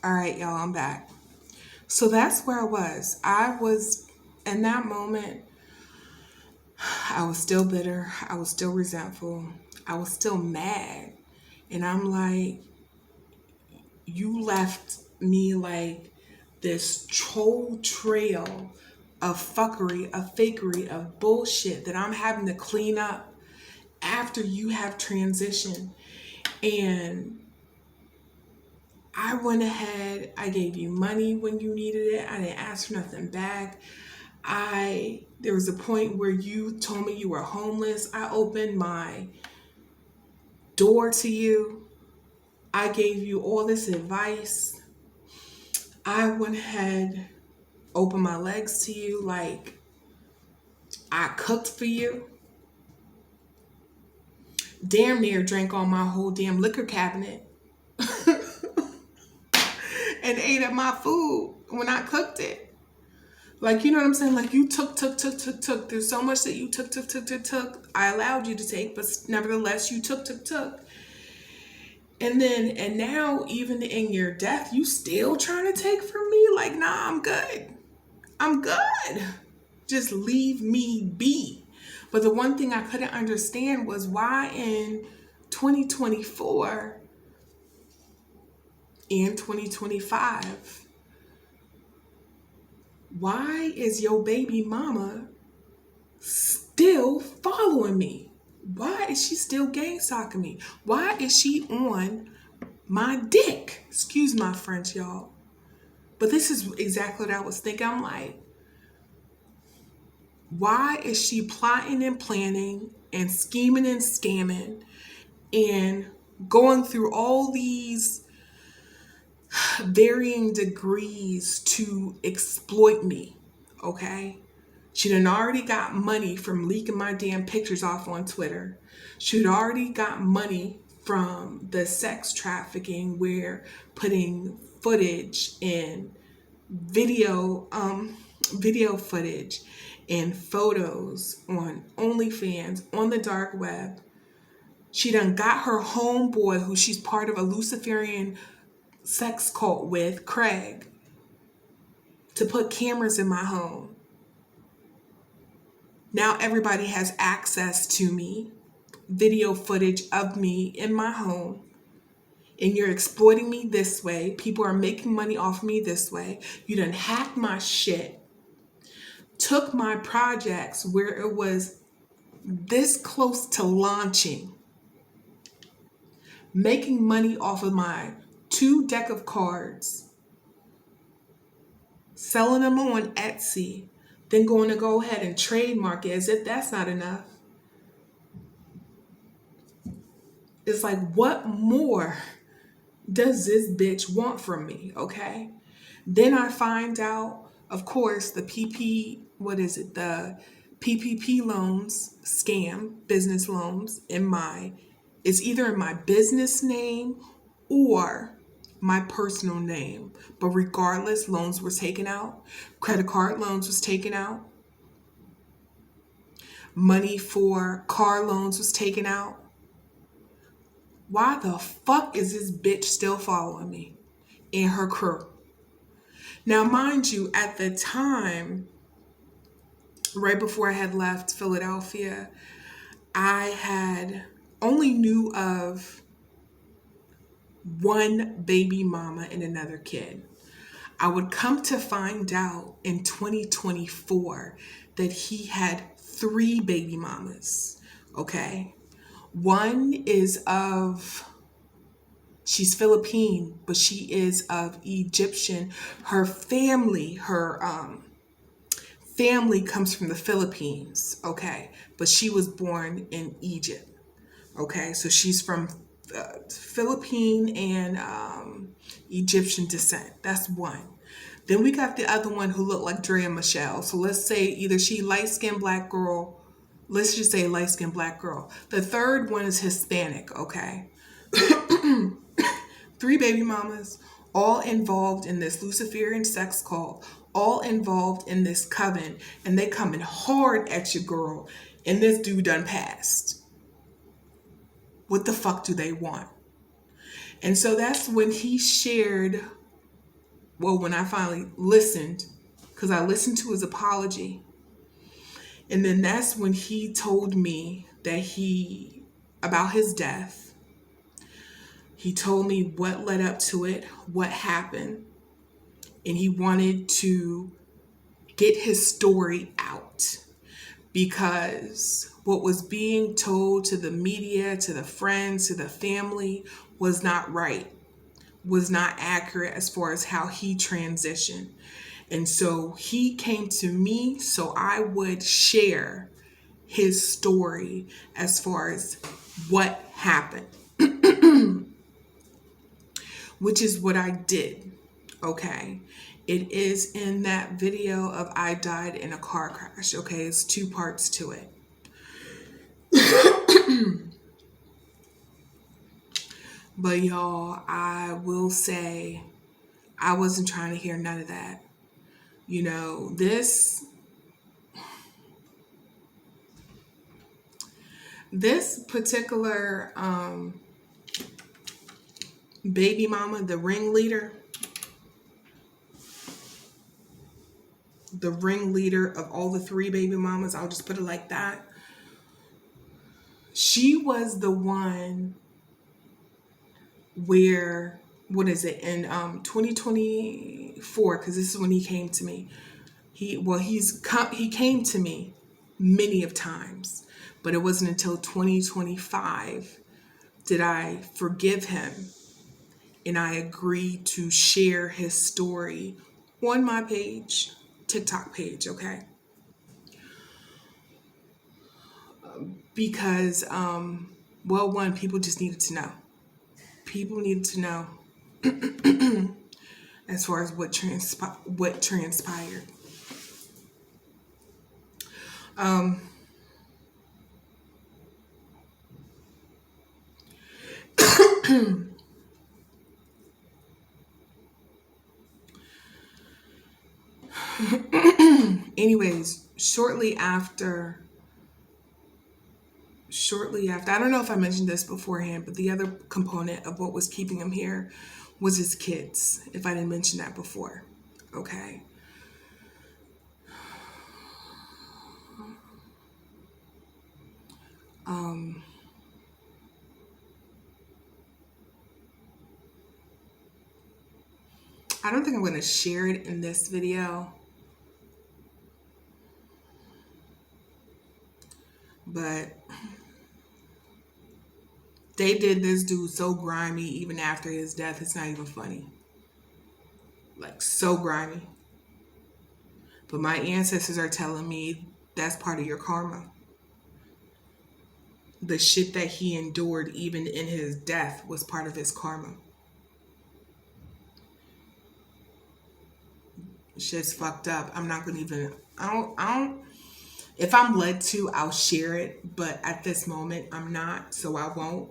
All right, y'all, I'm back. So that's where I was. I was in that moment, I was still bitter. I was still resentful. I was still mad. And I'm like, you left me like this troll trail of fuckery, of fakery, of bullshit that I'm having to clean up after you have transitioned. And I went ahead, I gave you money when you needed it. I didn't ask for nothing back. There was a point where you told me you were homeless. I opened my door to you. I gave you all this advice. I went ahead, opened my legs to you, like I cooked for you. Damn near drank all my whole damn liquor cabinet and ate up my food when I cooked it. Like, you know what I'm saying? Like, you took. There's so much that you took. I allowed you to take, but nevertheless, you took. And now, even in your death, you still trying to take from me? Like, nah, I'm good. I'm good. Just leave me be. But the one thing I couldn't understand was why in 2024 and 2025, why is your baby mama still following me? Why is she still gang stalking me? Why is she on my dick? Excuse my French, y'all. But this is exactly what I was thinking. I'm like, why is she plotting and planning and scheming and scamming and going through all these varying degrees to exploit me? Okay? She done already got money from leaking my damn pictures off on Twitter. She'd already got money from the sex trafficking where putting footage and video video footage and photos on OnlyFans on the dark web. She done got her homeboy, who she's part of a Luciferian sex cult with, Craig, to put cameras in my home. Now everybody has access to me, video footage of me in my home, and you're exploiting me this way. People are making money off me this way. You done hacked my shit, took my projects where it was this close to launching, making money off of my 2 deck of cards, selling them on Etsy, then going to go ahead and trademark it as if that's not enough. It's like, what more does this bitch want from me? Okay. Then I find out, of course, the The PPP loans scam, business loans it's either in my business name or my personal name. But regardless, loans were taken out. Credit card loans was taken out. Money for car loans was taken out. Why the fuck is this bitch still following me and her crew? Now, mind you, at the time, right before I had left Philadelphia, I had only knew of one baby mama and another kid. I would come to find out in 2024 that he had 3 baby mamas. Okay. One is she's Philippine, but she is of Egyptian. Her family comes from the Philippines, okay? But she was born in Egypt, okay? So she's from Philippine and Egyptian descent. That's one. Then we got the other one who looked like Drea Michelle. So let's say either she light-skinned black girl. Let's just say light-skinned black girl. The third one is Hispanic, okay? 3 baby mamas, all involved in this Luciferian sex cult, all involved in this coven, and they coming hard at your girl, and this dude done passed. What the fuck do they want? And so that's when he shared Well, when I finally listened, because I listened to his apology, and then that's when he told me that about his death. He told me what led up to it, what happened, and he wanted to get his story out because what was being told to the media, to the friends, to the family was not right, was not accurate as far as how he transitioned. And so he came to me so I would share his story as far as what happened, which is what I did. Okay. It is in that video of I died in a car crash. Okay. It's two parts to it. But y'all, I will say I wasn't trying to hear none of that. You know, this particular baby mama, the ringleader of all the three baby mamas, I'll just put it like that. She was the one where, what is it, in 2024, because this is when he came to me. He came to me many of times, but it wasn't until 2025 did I forgive him and I agreed to share his story on my page, TikTok page, okay? Because, well, one, people just needed to know. People needed to know as far as what transpired. Anyways, shortly after, I don't know if I mentioned this beforehand, but the other component of what was keeping him here was his kids, if I didn't mention that before. Okay. I don't think I'm going to share it in this video, but they did this dude so grimy even after his death. It's not even funny. Like, so grimy. But my ancestors are telling me that's part of your karma. The shit that he endured even in his death was part of his karma. Shit's fucked up. I'm not gonna even, I don't, if I'm led to, I'll share it, but at this moment I'm not, so I won't.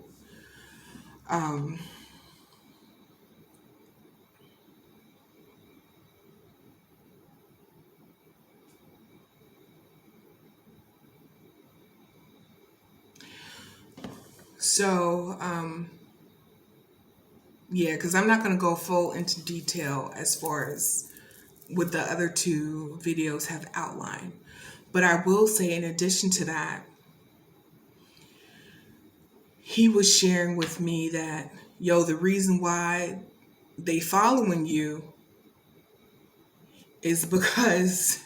So, yeah, because I'm not going to go full into detail as far as what the other two videos have outlined. But I will say, in addition to that, he was sharing with me that, yo, the reason why they following you is because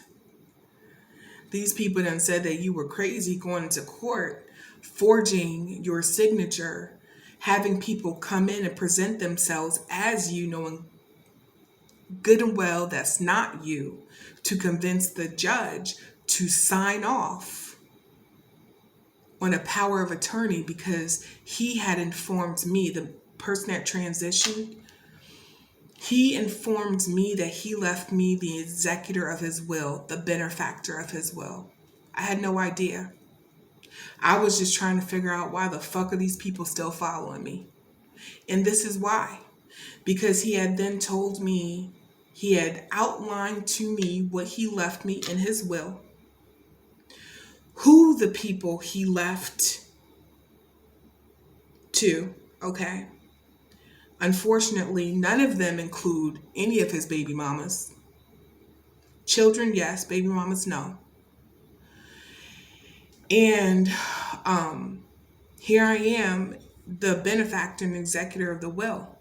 these people done said that you were crazy going into court, forging your signature, having people come in and present themselves as you, knowing good and well that's not you, to convince the judge to sign off on a power of attorney because he had informed me, the person that transitioned, he informed me that he left me the executor of his will, the benefactor of his will. I had no idea. I was just trying to figure out why the fuck are these people still following me? And this is why. Because he had then told me, he had outlined to me what he left me in his will, who the people he left to, okay? Unfortunately, none of them include any of his baby mamas. Children, yes. Baby mamas, no. And here I am, the benefactor and executor of the will.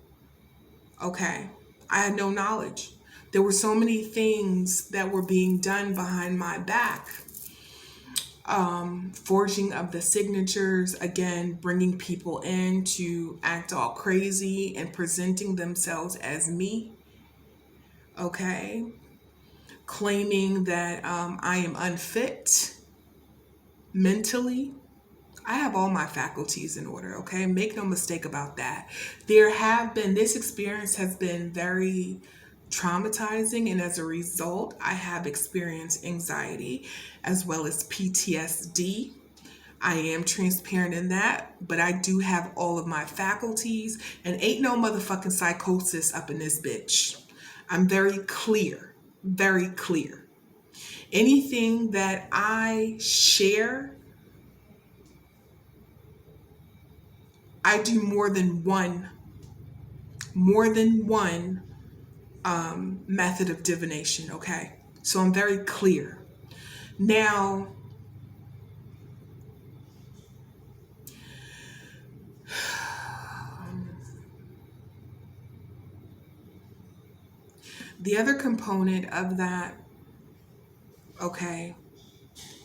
Okay. I had no knowledge. There were so many things that were being done behind my back. Forging of the signatures, again, bringing people in to act all crazy and presenting themselves as me. Okay. Claiming that I am unfit mentally. I have all my faculties in order, okay? Make no mistake about that. This experience has been very traumatizing, and as a result, I have experienced anxiety as well as PTSD. I am transparent in that, but I do have all of my faculties, and ain't no motherfucking psychosis up in this bitch. I'm very clear, very clear. Anything that I share, I do more than one method of divination, okay? So I'm very clear. Now, the other component of that, okay,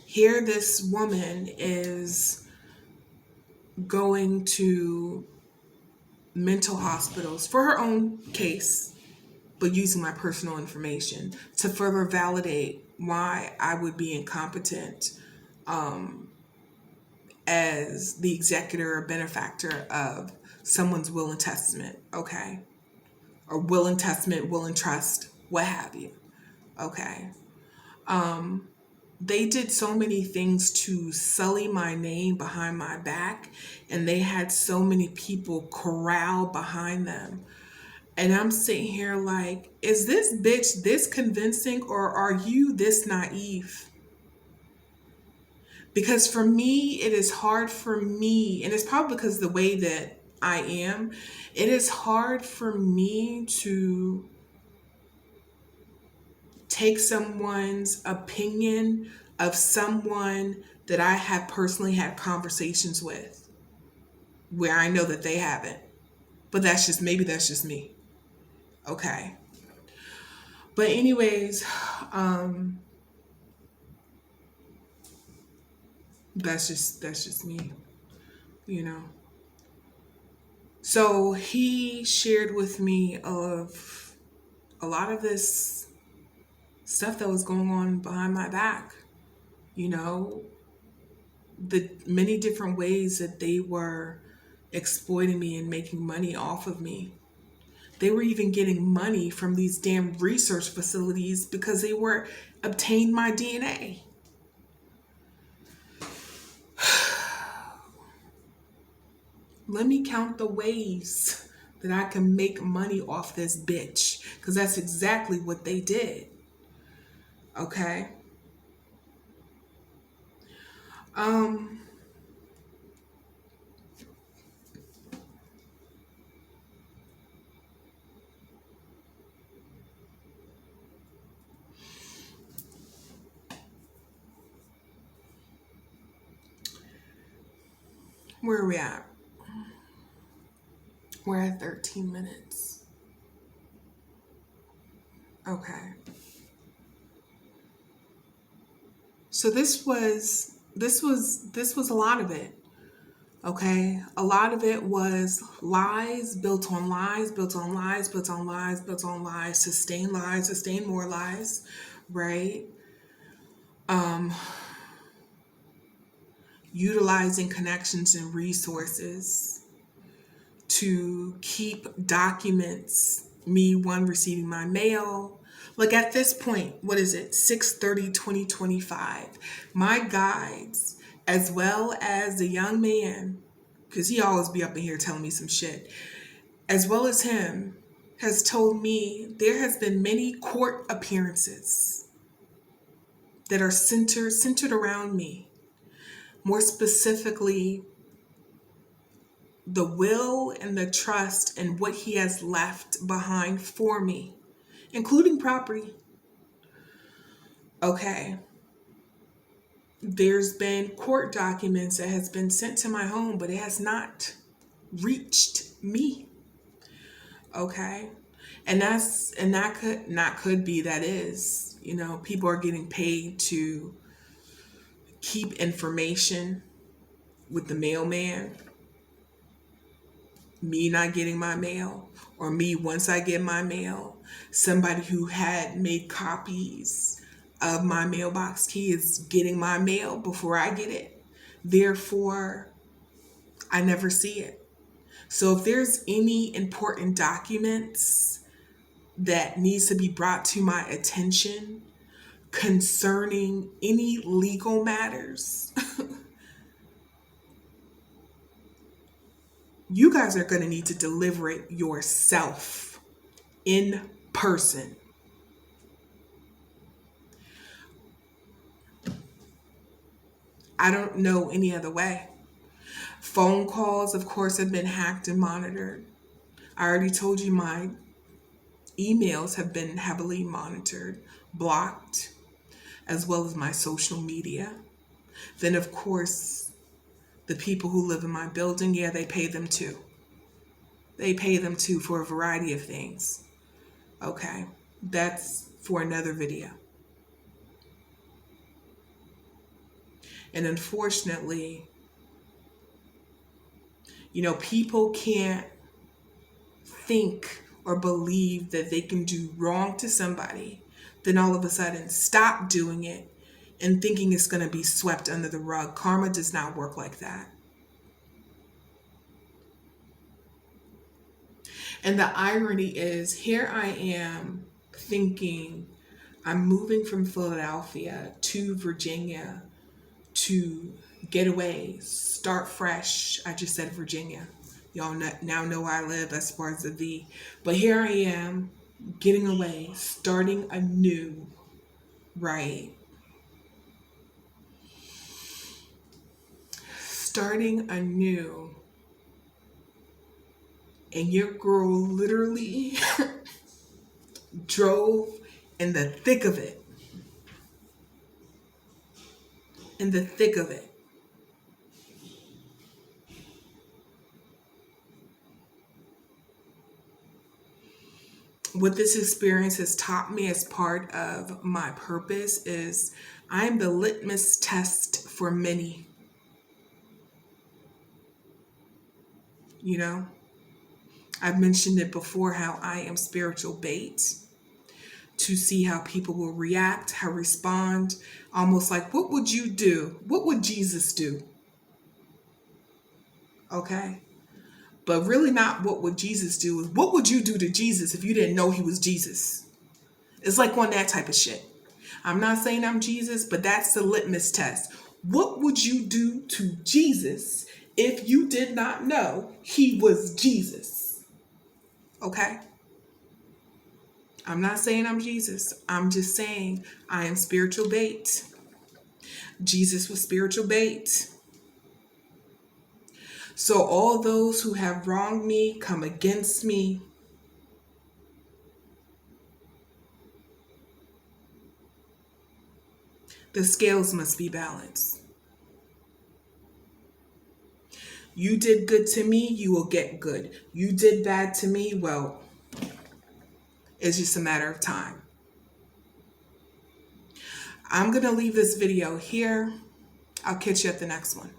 here this woman is going to mental hospitals for her own case, but using my personal information to further validate why I would be incompetent as the executor or benefactor of someone's will and testament, okay? Or will and testament, will and trust, what have you, okay? They did so many things to sully my name behind my back, and they had so many people corral behind them. And I'm sitting here like, is this bitch this convincing, or are you this naive? Because for me, it is hard for me, and it's probably because of the way that I am, it is hard for me to take someone's opinion of someone that I have personally had conversations with where I know that they haven't. But maybe that's just me. Okay. But anyways, that's just me, you know. So he shared with me of a lot of this stuff that was going on behind my back, you know, the many different ways that they were exploiting me and making money off of me. They were even getting money from these damn research facilities because they were obtained my DNA. Let me count the ways that I can make money off this bitch, because that's exactly what they did. Okay? Where are we at? We're at 13 minutes. Okay. So this was a lot of it. Okay? A lot of it was lies built on lies, built on lies, built on lies, built on lies, sustain more lies, right? Utilizing connections and resources to keep documents, me receiving my mail. Like at this point, what is it? 6/30/2025. My guides, as well as the young man, because he always be up in here telling me some shit, as well as him, has told me there has been many court appearances that are centered around me. More specifically, the will and the trust and what he has left behind for me, including property. Okay. There's been court documents that has been sent to my home, but it has not reached me. Okay. And that could be, that is, people are getting paid to keep information with the mailman, me not getting my mail, or me, once I get my mail, somebody who had made copies of my mailbox key is getting my mail before I get it. Therefore, I never see it. So if there's any important documents that needs to be brought to my attention concerning any legal matters, you guys are going to need to deliver it yourself in person. I don't know any other way. Phone calls, of course, have been hacked and monitored. I already told you my emails have been heavily monitored, blocked, as well as my social media. Then, of course, the people who live in my building, yeah, they pay them too. They pay them too for a variety of things. Okay, that's for another video. And unfortunately, people can't think or believe that they can do wrong to somebody, then all of a sudden stop doing it and thinking it's going to be swept under the rug. Karma does not work like that. And the irony is, here I am thinking I'm moving from Philadelphia to Virginia to get away, start fresh. I just said Virginia. Y'all now know where I live as far as the V. But here I am, getting away, starting anew, right? Starting anew. And your girl literally drove in the thick of it. In the thick of it. What this experience has taught me as part of my purpose is I am the litmus test for many. I've mentioned it before, how I am spiritual bait to see how people will react, how respond, almost like, what would you do? What would Jesus do? Okay. But really not what would Jesus do, is what would you do to Jesus if you didn't know he was Jesus? It's like on that type of shit. I'm not saying I'm Jesus, but that's the litmus test. What would you do to Jesus if you did not know he was Jesus? Okay? I'm not saying I'm Jesus. I'm just saying I am spiritual bait. Jesus was spiritual bait. So all those who have wronged me, come against me, the scales must be balanced. You did good to me, you will get good. You did bad to me, well, it's just a matter of time. I'm going to leave this video here. I'll catch you at the next one.